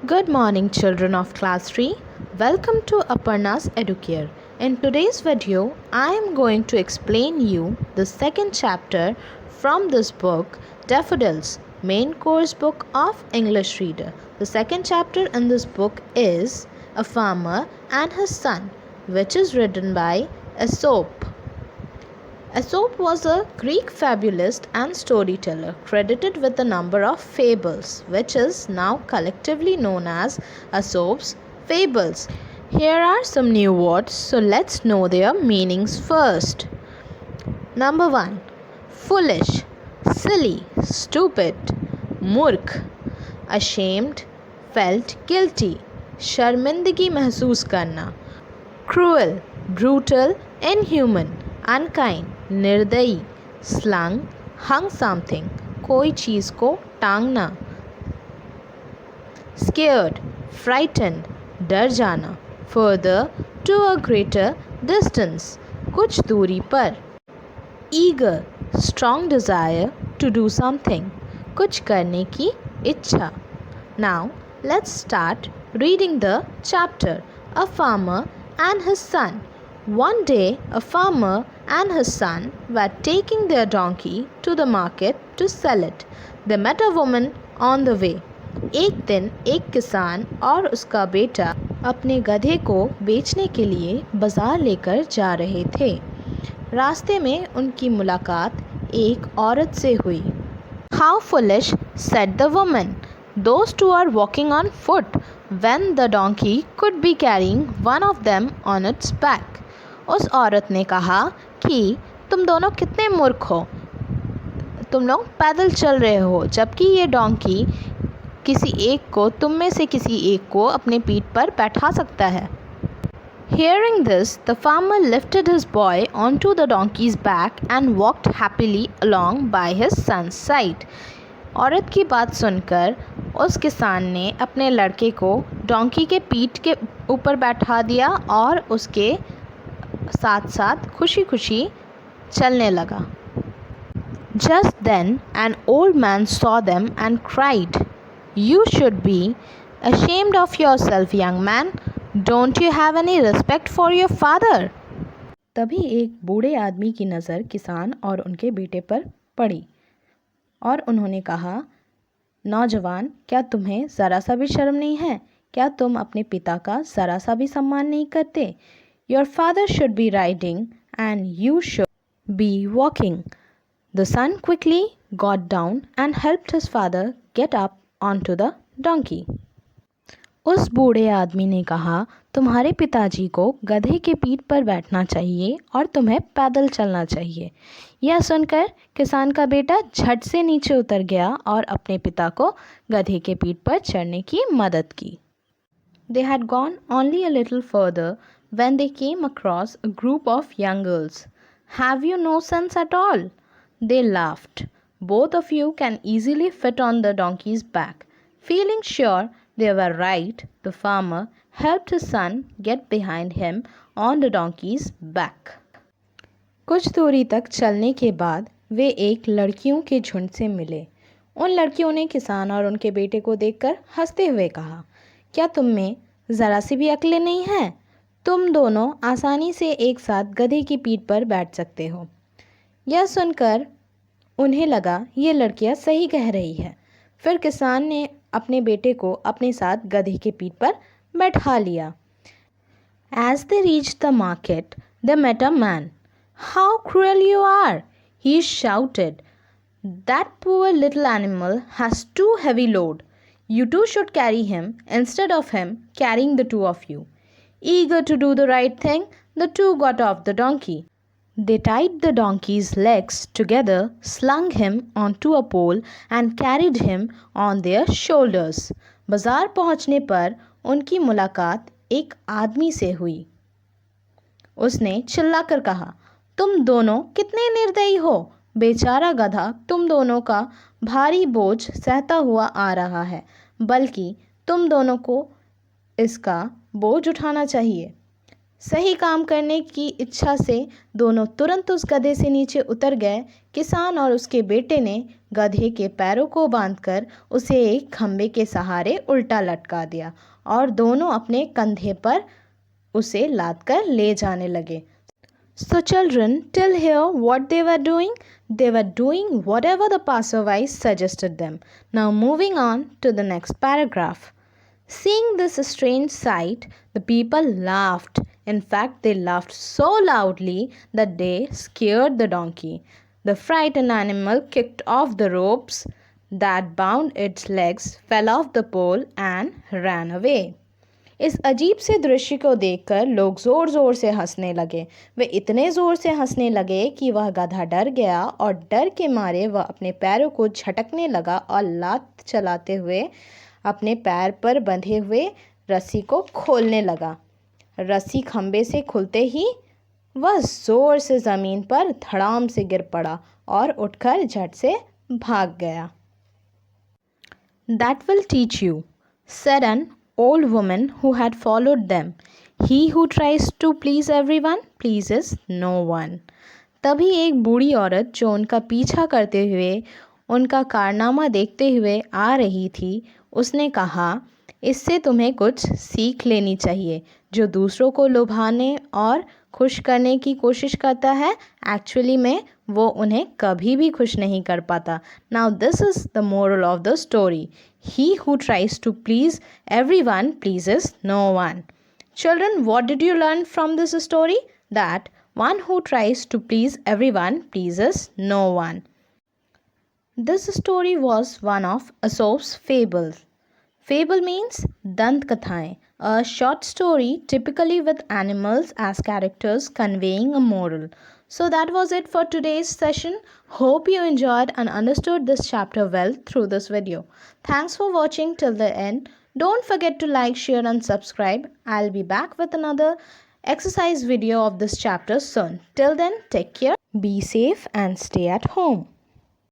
Good morning, children of class 3. Welcome to Aparna's Educare. In today's video, I am going to explain you the second chapter from this book, Daffodils, main course book of English reader. The second chapter in this book is A Farmer and His Son, which is written by Aesop. Aesop was a Greek fabulist and storyteller credited with a number of fables, which is now collectively known as Aesop's fables. Here are some new words, so let's know their meanings first. Number 1. Foolish, silly, stupid, मूर्ख, ashamed, felt guilty, शर्मिंदगी महसूस करना, cruel, brutal, inhuman, unkind, निर्दयी, slung, hung something, कोई चीज़ को टांगना, scared, frightened, डर जाना, further, to a greater distance, कुछ दूरी पर, eager, strong desire to do something, कुछ करने की इच्छा. Now, let's start reading the chapter, A Farmer and His Son. One day, a farmer and his son were taking their donkey to the market to sell it. They met a woman on the way. एक दिन एक किसान और उसका बेटा अपने गधे को बेचने के लिए बाजार लेकर जा रहे थे. रास्ते में उनकी मुलाकात एक औरत से हुई. How foolish, said the woman. Those two are walking on foot when the donkey could be carrying one of them on its back. उस औरत ने कहा कि तुम दोनों कितने मूर्ख हो, तुम लोग पैदल चल रहे हो जबकि ये डोंकी तुम में से किसी एक को अपने पीठ पर बैठा सकता है. Hearing this, the farmer lifted his boy onto the donkey's back and walked happily along by his son's side. औरत की बात सुनकर उस किसान ने अपने लड़के को डोंकी के पीठ के ऊपर बैठा दिया और उसके साथ साथ खुशी खुशी चलने लगा. Just then an old man saw them and cried, "You should be ashamed of yourself, young man. Don't you have any respect for your father?" तभी एक बूढ़े आदमी की नज़र किसान और उनके बेटे पर पड़ी और उन्होंने कहा, नौजवान, क्या तुम्हें ज़रा सा भी शर्म नहीं है? क्या तुम अपने पिता का ज़रा सा भी सम्मान नहीं करते? Your father should be riding and you should be walking. The son quickly got down and helped his father get up onto the donkey. उस बूढ़े आदमी ने कहा, तुम्हारे पिताजी को गधे के पीठ पर बैठना चाहिए और तुम्हें पैदल चलना चाहिए. यह सुनकर किसान का बेटा झट से नीचे उतर गया और अपने पिता को गधे के पीठ पर चढ़ने की मदद की. They had gone only a little further when they came across a group of young girls. "Have you no sense at all?" they laughed. "Both of you can easily fit on the donkey's back." Feeling sure they were right, the farmer helped his son get behind him on the donkey's back. कुछ दूरी तक चलने के बाद वे एक लड़कियों के झुंड से मिले. उन लड़कियों ने किसान और उनके बेटे को देखकर हंसते हुए कहा, क्या तुम में ज़रा सी भी अक्ल नहीं है? तुम दोनों आसानी से एक साथ गधे की पीठ पर बैठ सकते हो. यह सुनकर उन्हें लगा ये लड़कियां सही कह रही है. फिर किसान ने अपने बेटे को अपने साथ गधे के पीठ पर बैठा लिया. As they reached the market, they met a man. "How cruel you are!" he shouted. "That poor little animal has too heavy load. You two should carry him instead of him carrying the two of you." Eager to do the right thing, the two got off the donkey. They tied the donkey's legs together, slung him onto a pole and carried him on their shoulders. बाजार पहुंचने पर उनकी मुलाकात एक आदमी से हुई. उसने चिल्लाकर कहा, तुम दोनों कितने निर्दयी हो. बेचारा गधा तुम दोनों का भारी बोझ सहता हुआ आ रहा है, बल्कि तुम दोनों को इसका बोझ उठाना चाहिए. सही काम करने की इच्छा से दोनों तुरंत उस गधे से नीचे उतर गए। किसान और उसके बेटे ने गधे के पैरों को बांधकर उसे एक खंभे के सहारे उल्टा लटका दिया और दोनों अपने कंधे पर उसे लादकर ले जाने लगे। So children, till here what they were doing? They were doing whatever the passerby suggested them. Now moving on to the next paragraph. Seeing this strange sight, the people laughed. In fact, they laughed so loudly that they scared the donkey. The frightened animal kicked off the ropes that bound its legs, fell off the pole, and ran away. इस अजीब से दृश्य को देखकर लोग ज़ोर ज़ोर से हंसने लगे। वे इतने ज़ोर से हंसने लगे कि वह गधा डर गया और डर के मारे वह अपने पैरों को झटकने लगा और लात चलाते हुए अपने पैर पर बंधे हुए रस्सी को खोलने लगा। रस्सी खंबे से खुलते ही वह ज़ोर से ज़मीन पर धड़ाम से गिर पड़ा और उठकर झट से भाग गया। That will teach you, said an old woman who had followed them. He who tries to please everyone pleases no one. तभी एक बूढ़ी औरत जो उनका पीछा करते हुए उनका कारनामा देखते हुए आ रही थी, उसने कहा, इससे तुम्हें कुछ सीख लेनी चाहिए। जो दूसरों को लुभाने और खुश करने की कोशिश करता है, एक्चुअली में वो उन्हें कभी भी खुश नहीं कर पाता। Now this is the moral of the story, he who tries to please everyone pleases no one. Children, what did you learn from this story? That one who tries to please everyone pleases no one. This story was one of Aesop's fables. Fable means Dant Kathaएं, a short story typically with animals as characters conveying a moral. So that was it for today's session. Hope you enjoyed and understood this chapter well through this video. Thanks for watching till the end. Don't forget to like, share and subscribe. I'll be back with another exercise video of this chapter soon. Till then, take care, be safe and stay at home.